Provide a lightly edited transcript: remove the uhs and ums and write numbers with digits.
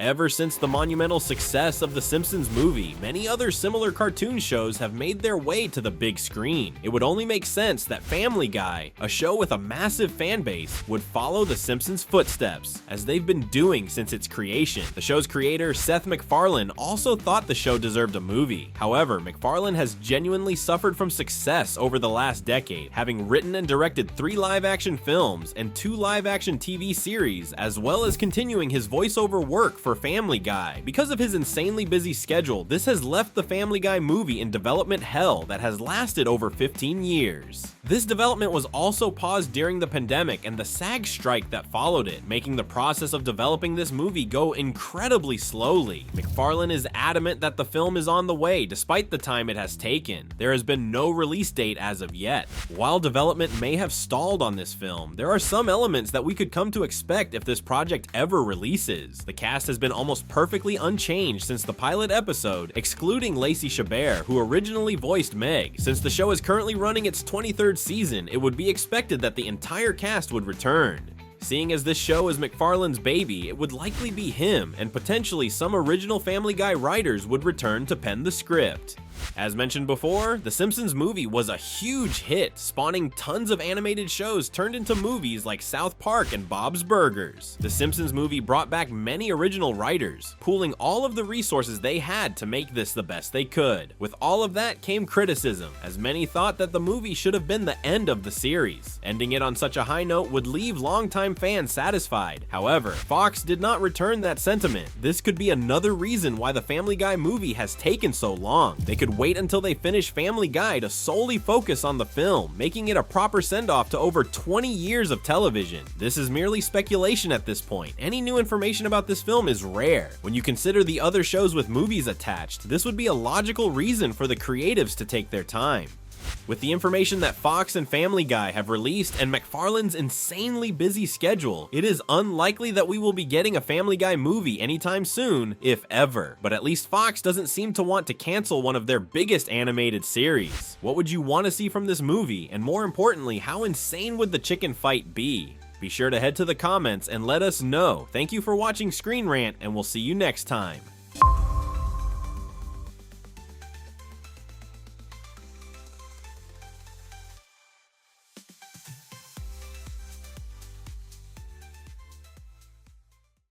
Ever since the monumental success of The Simpsons movie, many other similar cartoon shows have made their way to the big screen. It would only make sense that Family Guy, a show with a massive fan base, would follow The Simpsons' footsteps, as they've been doing since its creation. The show's creator, Seth MacFarlane, also thought the show deserved a movie. However, MacFarlane has genuinely suffered from success over the last decade, having written and directed 3 live-action films and 2 live-action TV series, as well as continuing his voiceover work for Family Guy. Because of his insanely busy schedule, this has left the Family Guy movie in development hell that has lasted over 15 years. This development was also paused during the pandemic and the SAG strike that followed it, making the process of developing this movie go incredibly slowly. MacFarlane is adamant that the film is on the way despite the time it has taken. There has been no release date as of yet. While development may have stalled on this film, there are some elements that we could come to expect if this project ever releases. The cast has been almost perfectly unchanged since the pilot episode, excluding Lacey Chabert, who originally voiced Meg. Since the show is currently running its 23rd season, it would be expected that the entire cast would return. Seeing as this show is MacFarlane's baby, it would likely be him, and potentially some original Family Guy writers would return to pen the script. As mentioned before, The Simpsons movie was a huge hit, spawning tons of animated shows turned into movies like South Park and Bob's Burgers. The Simpsons movie brought back many original writers, pooling all of the resources they had to make this the best they could. With all of that came criticism, as many thought that the movie should have been the end of the series. Ending it on such a high note would leave longtime fans satisfied. However, Fox did not return that sentiment. This could be another reason why the Family Guy movie has taken so long. They could wait until they finish Family Guy to solely focus on the film, making it a proper send-off to over 20 years of television. This is merely speculation at this point. Any new information about this film is rare. When you consider the other shows with movies attached, this would be a logical reason for the creatives to take their time. With the information that Fox and Family Guy have released and MacFarlane's insanely busy schedule, it is unlikely that we will be getting a Family Guy movie anytime soon, if ever. But at least Fox doesn't seem to want to cancel one of their biggest animated series. What would you want to see from this movie? And more importantly, how insane would the chicken fight be? Be sure to head to the comments and let us know. Thank you for watching Screen Rant, and we'll see you next time.